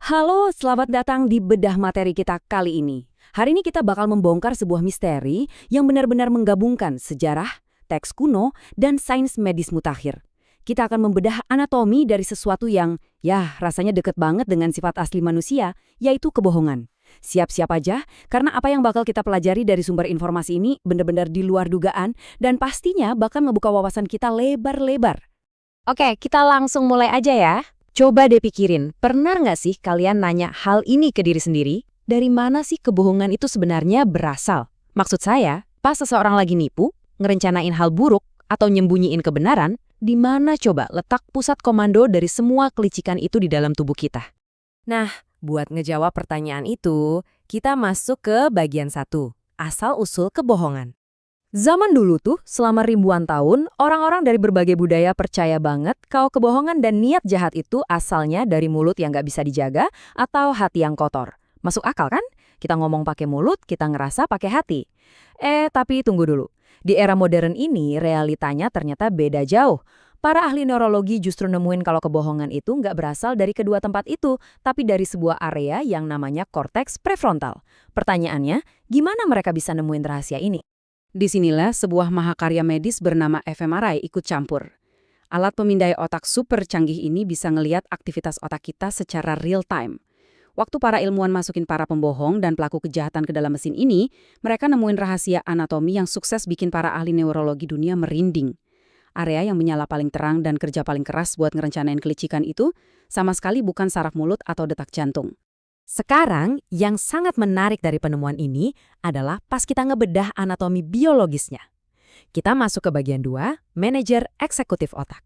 Halo, selamat datang di bedah materi kita kali ini. Hari ini kita bakal membongkar sebuah misteri yang benar-benar menggabungkan sejarah, teks kuno, dan sains medis mutakhir. Kita akan membedah anatomi dari sesuatu yang, ya, rasanya deket banget dengan sifat asli manusia, yaitu kebohongan. Siap-siap aja, karena apa yang bakal kita pelajari dari sumber informasi ini benar-benar di luar dugaan dan pastinya bakal membuka wawasan kita lebar-lebar. Oke, kita langsung mulai aja ya. Coba deh pikirin, pernah nggak sih kalian nanya hal ini ke diri sendiri? Dari mana sih kebohongan itu sebenarnya berasal? Maksud saya, pas seseorang lagi nipu, ngerencanain hal buruk, atau nyembunyiin kebenaran, di mana coba letak pusat komando dari semua kelicikan itu di dalam tubuh kita? Nah, buat ngejawab pertanyaan itu, kita masuk ke bagian 1, asal-usul kebohongan. Zaman dulu tuh, selama ribuan tahun, orang-orang dari berbagai budaya percaya banget kalau kebohongan dan niat jahat itu asalnya dari mulut yang nggak bisa dijaga atau hati yang kotor. Masuk akal kan? Kita ngomong pakai mulut, kita ngerasa pakai hati. Tapi tunggu dulu. Di era modern ini, realitanya ternyata beda jauh. Para ahli neurologi justru nemuin kalau kebohongan itu nggak berasal dari kedua tempat itu, tapi dari sebuah area yang namanya korteks prefrontal. Pertanyaannya, gimana mereka bisa nemuin rahasia ini? Disinilah sebuah mahakarya medis bernama fMRI ikut campur. Alat pemindai otak super canggih ini bisa ngeliat aktivitas otak kita secara real time. Waktu para ilmuwan masukin para pembohong dan pelaku kejahatan ke dalam mesin ini, mereka nemuin rahasia anatomi yang sukses bikin para ahli neurologi dunia merinding. Area yang menyala paling terang dan kerja paling keras buat ngerencanain kelicikan itu sama sekali bukan saraf mulut atau detak jantung. Sekarang, yang sangat menarik dari penemuan ini adalah pas kita ngebedah anatomi biologisnya. Kita masuk ke bagian 2, manajer eksekutif otak.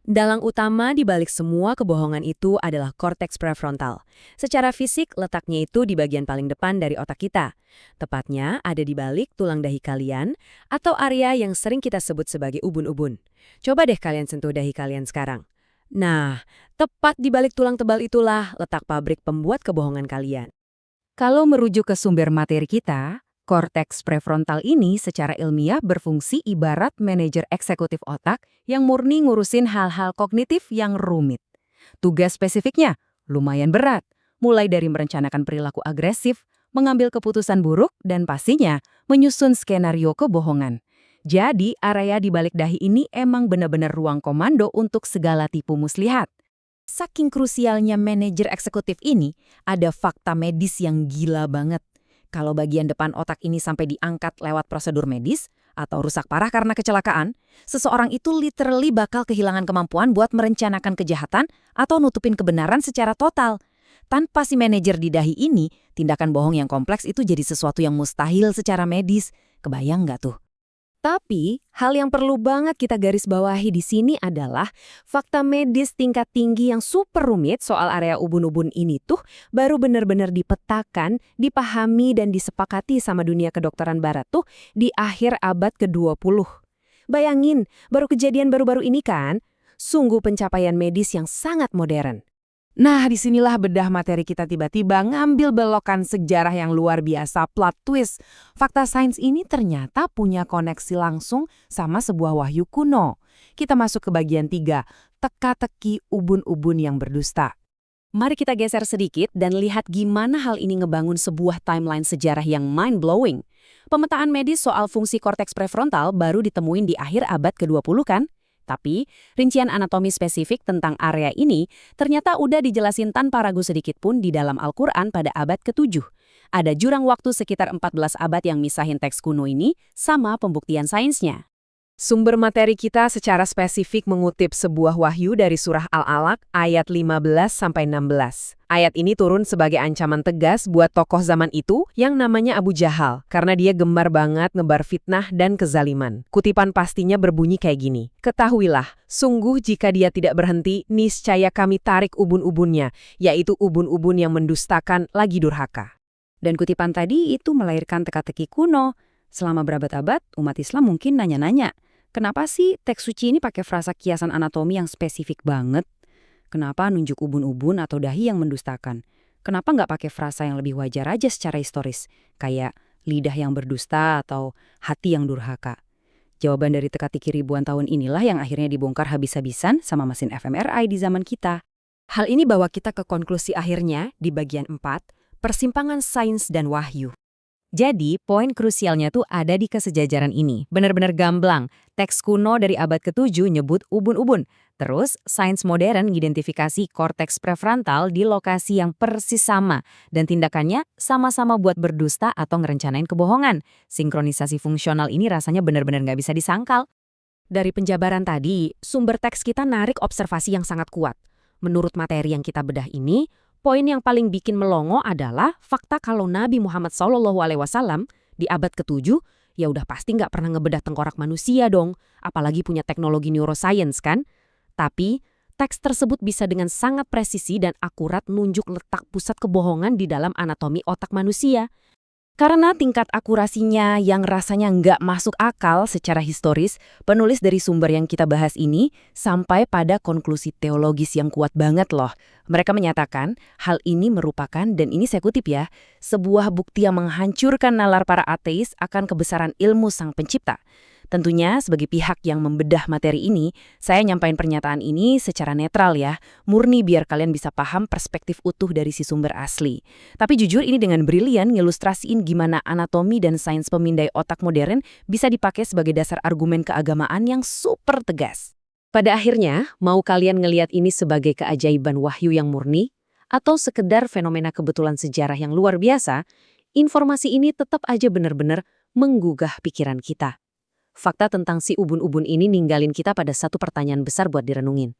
Dalang utama di balik semua kebohongan itu adalah korteks prefrontal. Secara fisik, letaknya itu di bagian paling depan dari otak kita. Tepatnya ada di balik tulang dahi kalian atau area yang sering kita sebut sebagai ubun-ubun. Coba deh kalian sentuh dahi kalian sekarang. Nah, tepat di balik tulang tebal itulah letak pabrik pembuat kebohongan kalian. Kalau merujuk ke sumber materi kita, korteks prefrontal ini secara ilmiah berfungsi ibarat manajer eksekutif otak yang murni ngurusin hal-hal kognitif yang rumit. Tugas spesifiknya lumayan berat, mulai dari merencanakan perilaku agresif, mengambil keputusan buruk, dan pastinya menyusun skenario kebohongan. Jadi, area di balik dahi ini emang benar-benar ruang komando untuk segala tipu muslihat. Saking krusialnya manajer eksekutif ini, ada fakta medis yang gila banget. Kalau bagian depan otak ini sampai diangkat lewat prosedur medis, atau rusak parah karena kecelakaan, seseorang itu literally bakal kehilangan kemampuan buat merencanakan kejahatan atau nutupin kebenaran secara total. Tanpa si manajer di dahi ini, tindakan bohong yang kompleks itu jadi sesuatu yang mustahil secara medis. Kebayang nggak tuh? Tapi, hal yang perlu banget kita garis bawahi di sini adalah fakta medis tingkat tinggi yang super rumit soal area ubun-ubun ini tuh baru benar-benar dipetakan, dipahami, dan disepakati sama dunia kedokteran barat tuh di akhir abad ke-20. Bayangin, baru kejadian baru-baru ini kan? Sungguh pencapaian medis yang sangat modern. Nah, disinilah bedah materi kita tiba-tiba ngambil belokan sejarah yang luar biasa, plot twist. Fakta sains ini ternyata punya koneksi langsung sama sebuah wahyu kuno. Kita masuk ke bagian 3, teka-teki ubun-ubun yang berdusta. Mari kita geser sedikit dan lihat gimana hal ini ngebangun sebuah timeline sejarah yang mind-blowing. Pemetaan medis soal fungsi korteks prefrontal baru ditemuin di akhir abad ke-20 kan? Tapi, rincian anatomi spesifik tentang area ini ternyata udah dijelasin tanpa ragu sedikit pun di dalam Al-Quran pada abad ke-7. Ada jurang waktu sekitar 14 abad yang misahin teks kuno ini sama pembuktian sainsnya. Sumber materi kita secara spesifik mengutip sebuah wahyu dari surah Al-Alaq ayat 15-16. Ayat ini turun sebagai ancaman tegas buat tokoh zaman itu yang namanya Abu Jahal, karena dia gemar banget ngebar fitnah dan kezaliman. Kutipan pastinya berbunyi kayak gini, "Ketahuilah, sungguh jika dia tidak berhenti, niscaya kami tarik ubun-ubunnya, yaitu ubun-ubun yang mendustakan lagi durhaka." Dan kutipan tadi itu melahirkan teka-teki kuno. Selama berabad-abad, umat Islam mungkin nanya-nanya, kenapa sih teks suci ini pakai frasa kiasan anatomi yang spesifik banget? Kenapa nunjuk ubun-ubun atau dahi yang mendustakan? Kenapa nggak pakai frasa yang lebih wajar aja secara historis? Kayak lidah yang berdusta atau hati yang durhaka? Jawaban dari teka-teki ribuan tahun inilah yang akhirnya dibongkar habis-habisan sama mesin fMRI di zaman kita. Hal ini bawa kita ke konklusi akhirnya di bagian 4, persimpangan sains dan wahyu. Jadi, poin krusialnya tuh ada di kesejajaran ini. Benar-benar gamblang. Teks kuno dari abad ke-7 nyebut ubun-ubun. Terus, sains modern mengidentifikasi korteks prefrontal di lokasi yang persis sama. Dan tindakannya sama-sama buat berdusta atau ngerencanain kebohongan. Sinkronisasi fungsional ini rasanya benar-benar nggak bisa disangkal. Dari penjabaran tadi, sumber teks kita narik observasi yang sangat kuat. Menurut materi yang kita bedah ini, poin yang paling bikin melongo adalah fakta kalau Nabi Muhammad SAW di abad ke-7 ya udah pasti nggak pernah ngebedah tengkorak manusia dong, apalagi punya teknologi neuroscience kan. Tapi, teks tersebut bisa dengan sangat presisi dan akurat nunjuk letak pusat kebohongan di dalam anatomi otak manusia. Karena tingkat akurasinya yang rasanya nggak masuk akal secara historis, penulis dari sumber yang kita bahas ini sampai pada konklusi teologis yang kuat banget loh. Mereka menyatakan hal ini merupakan, dan ini saya kutip ya, sebuah bukti yang menghancurkan nalar para ateis akan kebesaran ilmu Sang Pencipta. Tentunya sebagai pihak yang membedah materi ini, saya nyampain pernyataan ini secara netral ya, murni biar kalian bisa paham perspektif utuh dari si sumber asli. Tapi jujur ini dengan brilian ngilustrasiin gimana anatomi dan sains pemindai otak modern bisa dipakai sebagai dasar argumen keagamaan yang super tegas. Pada akhirnya, mau kalian ngelihat ini sebagai keajaiban wahyu yang murni, atau sekedar fenomena kebetulan sejarah yang luar biasa, informasi ini tetap aja benar-benar menggugah pikiran kita. Fakta tentang si ubun-ubun ini ninggalin kita pada satu pertanyaan besar buat direnungin.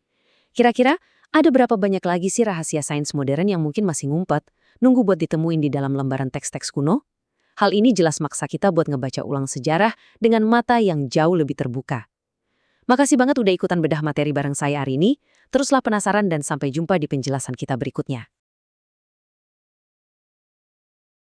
Kira-kira ada berapa banyak lagi sih rahasia sains modern yang mungkin masih ngumpet, nunggu buat ditemuin di dalam lembaran teks-teks kuno? Hal ini jelas maksa kita buat ngebaca ulang sejarah dengan mata yang jauh lebih terbuka. Makasih banget udah ikutan bedah materi bareng saya hari ini. Teruslah penasaran dan sampai jumpa di penjelasan kita berikutnya.